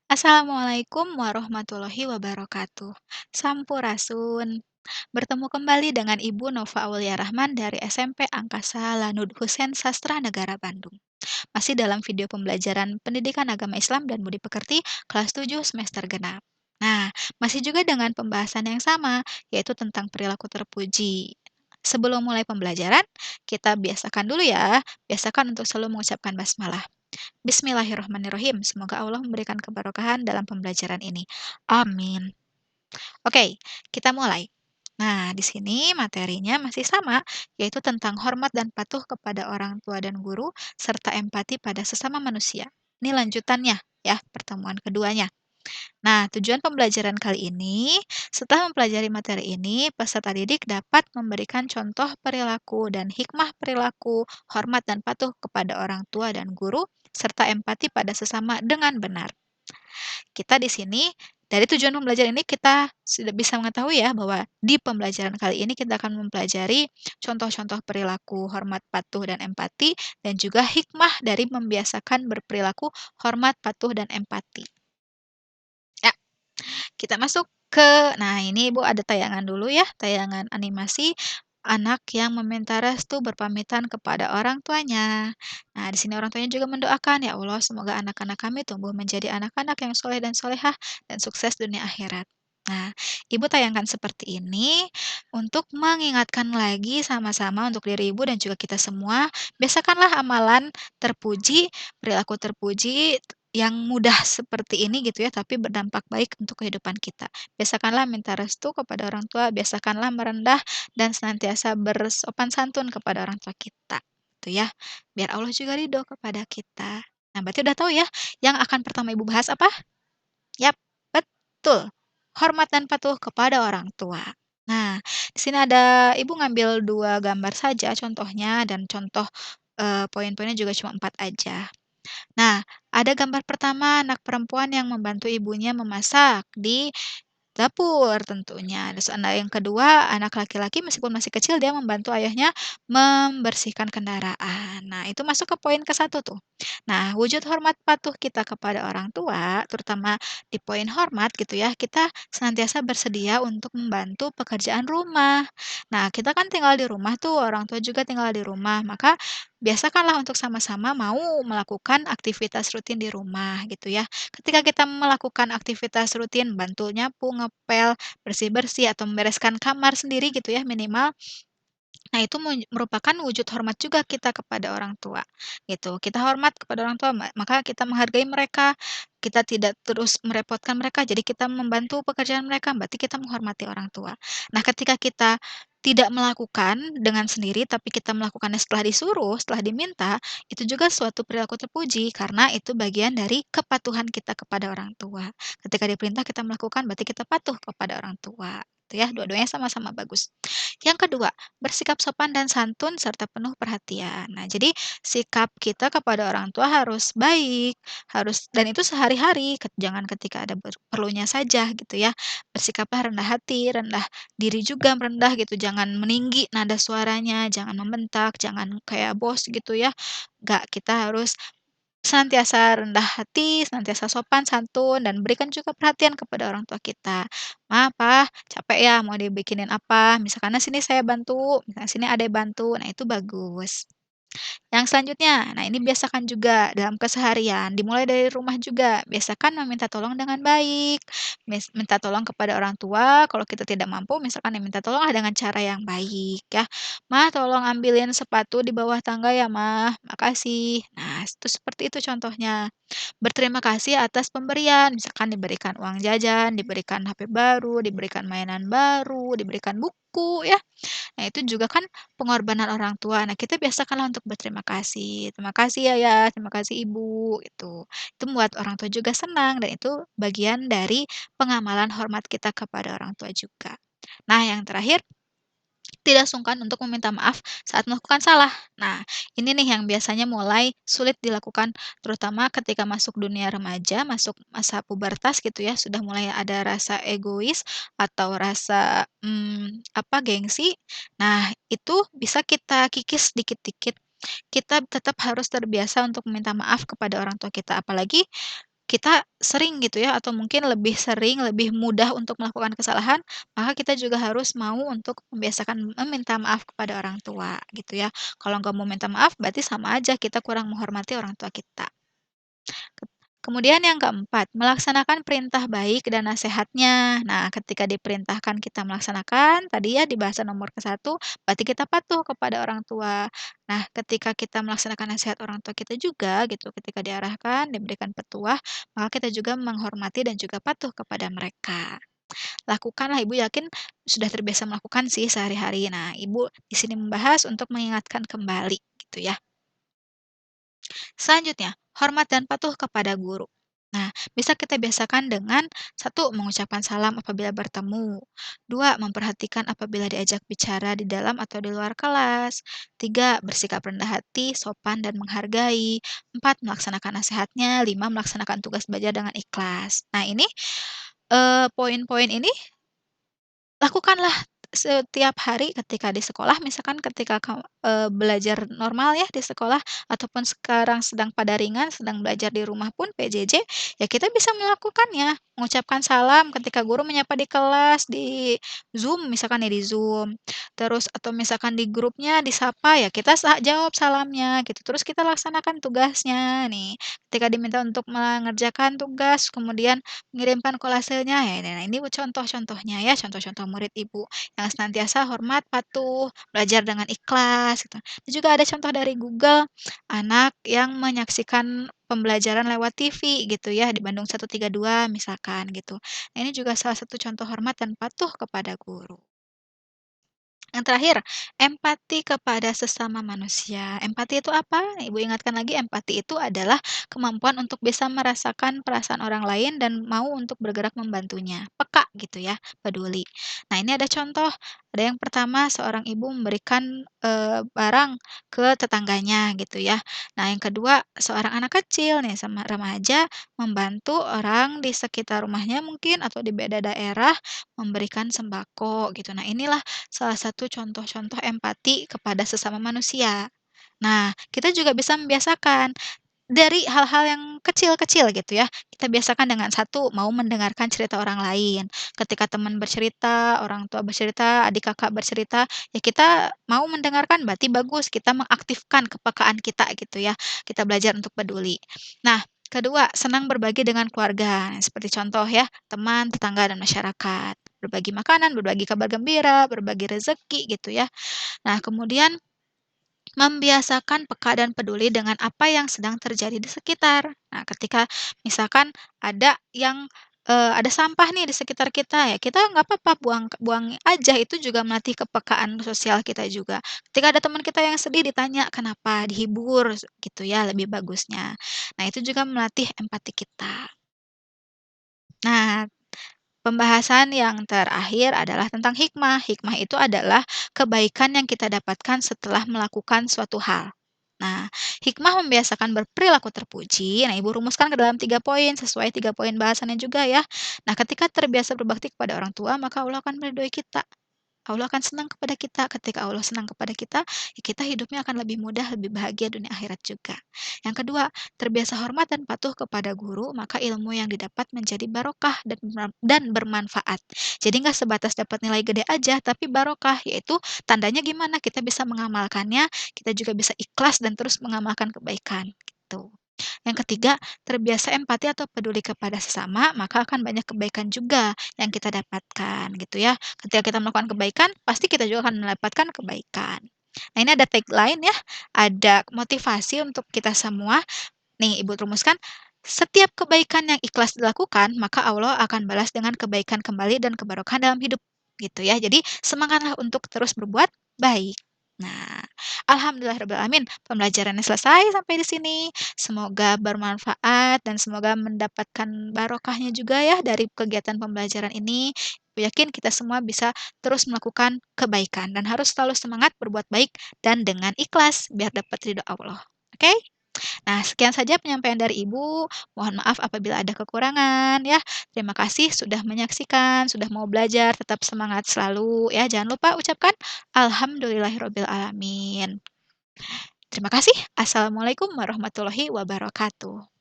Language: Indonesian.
Assalamualaikum warahmatullahi wabarakatuh. Sampurasun. Bertemu kembali dengan Ibu Nova Aulia Rahman dari SMP Angkasa Lanud Husein Sastra Negara Bandung. Masih dalam video pembelajaran Pendidikan Agama Islam dan Budi Pekerti kelas 7 semester genap. Nah, masih juga dengan pembahasan yang sama, yaitu tentang perilaku terpuji. Sebelum mulai pembelajaran, kita biasakan dulu ya, biasakan untuk selalu mengucapkan basmalah. Bismillahirrahmanirrahim. Semoga Allah memberikan keberkahan dalam pembelajaran ini. Amin. Oke, kita mulai. Nah, di sini materinya masih sama, yaitu tentang hormat dan patuh kepada orang tua dan guru, serta empati pada sesama manusia. Ini lanjutannya ya, pertemuan keduanya. Nah, tujuan pembelajaran kali ini, setelah mempelajari materi ini, peserta didik dapat memberikan contoh perilaku dan hikmah perilaku, hormat dan patuh kepada orang tua dan guru, serta empati pada sesama dengan benar. Kita di sini, dari tujuan pembelajaran ini kita sudah bisa mengetahui ya bahwa di pembelajaran kali ini kita akan mempelajari contoh-contoh perilaku hormat, patuh, dan empati, dan juga hikmah dari membiasakan berperilaku hormat, patuh, dan empati. Ya, kita masuk ke nah ini Ibu ada tayangan dulu ya, tayangan animasi anak yang meminta restu berpamitan kepada orang tuanya. Nah, di sini orang tuanya juga mendoakan, "Ya Allah, semoga anak-anak kami tumbuh menjadi anak-anak yang soleh dan solehah dan sukses dunia akhirat." Nah, Ibu tayangkan seperti ini untuk mengingatkan lagi sama-sama untuk diri Ibu dan juga kita semua, biasakanlah amalan terpuji, perilaku terpuji yang mudah seperti ini gitu ya, tapi berdampak baik untuk kehidupan kita. Biasakanlah minta restu kepada orang tua, biasakanlah merendah dan senantiasa bersopan santun kepada orang tua kita, gitu ya. Biar Allah juga ridho kepada kita. Nah, berarti udah tahu ya, yang akan pertama Ibu bahas apa? Yap, betul. Hormat dan patuh kepada orang tua. Nah, di sini ada Ibu ngambil 2 gambar saja contohnya dan contoh, poin-poinnya juga cuma 4 aja. Nah, ada gambar pertama anak perempuan yang membantu ibunya memasak di dapur tentunya. Terus yang kedua, anak laki-laki meskipun masih kecil dia membantu ayahnya membersihkan kendaraan. Nah, itu masuk ke poin ke-1 tuh. Nah, wujud hormat patuh kita kepada orang tua, terutama di poin hormat gitu ya, kita senantiasa bersedia untuk membantu pekerjaan rumah. Nah, kita kan tinggal di rumah tuh, orang tua juga tinggal di rumah, maka biasakanlah untuk sama-sama mau melakukan aktivitas rutin di rumah gitu ya. Ketika kita melakukan aktivitas rutin, bantu nyapu, ngepel, bersih-bersih, atau membereskan kamar sendiri gitu ya minimal, nah itu merupakan wujud hormat juga kita kepada orang tua, gitu. Kita hormat kepada orang tua, maka kita menghargai mereka, kita tidak terus merepotkan mereka, jadi kita membantu pekerjaan mereka, berarti kita menghormati orang tua. Nah, ketika kita tidak melakukan dengan sendiri, tapi kita melakukannya setelah disuruh, setelah diminta, itu juga suatu perilaku terpuji, karena itu bagian dari kepatuhan kita kepada orang tua. Ketika diperintah kita melakukan, berarti kita patuh kepada orang tua, gitu ya, dua-duanya sama-sama bagus. Yang kedua, bersikap sopan dan santun serta penuh perhatian. Nah, jadi sikap kita kepada orang tua harus baik, harus dan itu sehari-hari, jangan ketika ada perlunya saja gitu ya. Bersikaplah rendah hati, rendah diri juga rendah gitu, jangan meninggi nada suaranya, jangan membentak, jangan kayak bos gitu ya. Enggak, kita harus senantiasa rendah hati, senantiasa sopan santun, dan berikan juga perhatian kepada orang tua kita. "Ma, Pa, capek ya mau dibikinin apa?" Misalkan, "Nah, sini saya bantu," misalnya, "Sini Adek bantu." Nah, itu bagus. Yang selanjutnya, nah ini biasakan juga dalam keseharian, dimulai dari rumah juga. Biasakan meminta tolong dengan baik, minta tolong kepada orang tua, kalau kita tidak mampu misalkan ya minta tolonglah dengan cara yang baik ya. "Mah, tolong ambilin sepatu di bawah tangga ya, Mah, makasih." Nah, itu seperti itu contohnya. Berterima kasih atas pemberian, misalkan diberikan uang jajan, diberikan HP baru, diberikan mainan baru, diberikan buku ya. Nah, itu juga kan pengorbanan orang tua. Nah, kita biasakanlah untuk berterima kasih. "Terima kasih ya ya, terima kasih Ibu," gitu. Itu membuat orang tua juga senang dan itu bagian dari pengamalan hormat kita kepada orang tua juga. Nah, yang terakhir, tidak sungkan untuk meminta maaf saat melakukan salah. Nah, ini nih yang biasanya mulai sulit dilakukan, terutama ketika masuk dunia remaja, masuk masa pubertas gitu ya, sudah mulai ada rasa egois atau rasa, gengsi. Nah, itu bisa kita kikis dikit-dikit. Kita tetap harus terbiasa untuk meminta maaf kepada orang tua kita, apalagi kita sering gitu ya atau mungkin lebih sering, lebih mudah untuk melakukan kesalahan, maka kita juga harus mau untuk membiasakan meminta maaf kepada orang tua gitu ya. Kalau nggak mau minta maaf berarti sama aja kita kurang menghormati orang tua kita. Kemudian yang keempat, melaksanakan perintah baik dan nasihatnya. Nah, ketika diperintahkan kita melaksanakan, tadi ya di bahasa nomor ke satu, berarti kita patuh kepada orang tua. Nah, ketika kita melaksanakan nasihat orang tua kita juga gitu, ketika diarahkan, diberikan petuah, maka kita juga menghormati dan juga patuh kepada mereka. Lakukanlah, Ibu yakin sudah terbiasa melakukan sih sehari-hari. Nah, Ibu di sini membahas untuk mengingatkan kembali gitu ya. Selanjutnya, hormat dan patuh kepada guru. Nah, bisa kita biasakan dengan satu, mengucapkan salam apabila bertemu. Dua, memperhatikan apabila diajak bicara di dalam atau di luar kelas. Tiga, bersikap rendah hati, sopan, dan menghargai. Empat, melaksanakan nasihatnya. Lima, melaksanakan tugas belajar dengan ikhlas. Nah, ini poin-poin ini lakukanlah setiap hari ketika di sekolah, misalkan ketika belajar normal ya di sekolah, ataupun sekarang sedang pada ringan, sedang belajar di rumah pun PJJ, ya kita bisa melakukannya. Mengucapkan salam ketika guru menyapa di kelas, di Zoom misalkan ya di Zoom. Terus atau misalkan di grupnya disapa, ya kita jawab salamnya gitu. Terus kita laksanakan tugasnya nih. Ketika diminta untuk mengerjakan tugas, kemudian mengirimkan kolasenya, ya nah ini contoh-contohnya ya, contoh-contoh murid Ibu yang senantiasa hormat, patuh, belajar dengan ikhlas gitu. Dan juga ada contoh dari Google, anak yang menyaksikan pembelajaran lewat TV gitu ya, di Bandung 132 misalkan gitu. Nah ini juga salah satu contoh hormat dan patuh kepada guru. Yang terakhir, empati kepada sesama manusia. Empati itu apa? Ibu ingatkan lagi, empati itu adalah kemampuan untuk bisa merasakan perasaan orang lain dan mau untuk bergerak membantunya. Peka gitu ya, peduli. Nah, ini ada contoh. Ada yang pertama, seorang ibu memberikan barang ke tetangganya gitu ya. Nah, yang kedua, seorang anak kecil nih sama remaja membantu orang di sekitar rumahnya mungkin atau di beda daerah memberikan sembako gitu. Nah, inilah salah satu contoh-contoh empati kepada sesama manusia. Nah, kita juga bisa membiasakan dari hal-hal yang kecil-kecil gitu ya. Kita biasakan dengan satu, mau mendengarkan cerita orang lain. Ketika teman bercerita, orang tua bercerita, adik kakak bercerita, ya kita mau mendengarkan berarti bagus, kita mengaktifkan kepekaan kita gitu ya. Kita belajar untuk peduli. Nah, kedua, senang berbagi dengan keluarga. Nah, seperti contoh ya, teman, tetangga, dan masyarakat. Berbagi makanan, berbagi kabar gembira, berbagi rezeki gitu ya. Nah, kemudian membiasakan peka dan peduli dengan apa yang sedang terjadi di sekitar. Nah, ketika misalkan ada yang, ada sampah nih di sekitar kita, ya kita nggak apa-apa buang buang aja, itu juga melatih kepekaan sosial kita juga. Ketika ada teman kita yang sedih ditanya kenapa, dihibur gitu ya lebih bagusnya. Nah, itu juga melatih empati kita. Nah, pembahasan yang terakhir adalah tentang hikmah. Hikmah itu adalah kebaikan yang kita dapatkan setelah melakukan suatu hal. Nah, hikmah membiasakan berperilaku terpuji. Nah, Ibu rumuskan ke dalam 3 poin, sesuai 3 poin bahasannya juga ya. Nah, ketika terbiasa berbakti kepada orang tua, maka Allah akan meridhoi kita. Allah akan senang kepada kita. Ketika Allah senang kepada kita, ya kita hidupnya akan lebih mudah, lebih bahagia dunia akhirat juga. Yang kedua, terbiasa hormat dan patuh kepada guru, maka ilmu yang didapat menjadi barokah dan bermanfaat. Jadi nggak sebatas dapat nilai gede aja, tapi barokah, yaitu tandanya gimana kita bisa mengamalkannya, kita juga bisa ikhlas dan terus mengamalkan kebaikan, gitu. Yang ketiga, terbiasa empati atau peduli kepada sesama, maka akan banyak kebaikan juga yang kita dapatkan, gitu ya. Ketika kita melakukan kebaikan, pasti kita juga akan mendapatkan kebaikan. Nah, ini ada tagline ya, ada motivasi untuk kita semua. Nih, Ibu rumuskan, setiap kebaikan yang ikhlas dilakukan, maka Allah akan balas dengan kebaikan kembali dan keberkahan dalam hidup, gitu ya. Jadi, semangatlah untuk terus berbuat baik. Nah, alhamdulillahirabbil pembelajarannya selesai sampai di sini. Semoga bermanfaat dan semoga mendapatkan barokahnya juga ya dari kegiatan pembelajaran ini. Aku yakin kita semua bisa terus melakukan kebaikan dan harus selalu semangat berbuat baik dan dengan ikhlas biar dapat ridho Allah. Oke? Nah, sekian saja penyampaian dari Ibu. Mohon maaf apabila ada kekurangan ya. Terima kasih sudah menyaksikan, sudah mau belajar, tetap semangat selalu ya. Jangan lupa ucapkan alhamdulillahirabbil alamin. Terima kasih. Assalamualaikum warahmatullahi wabarakatuh.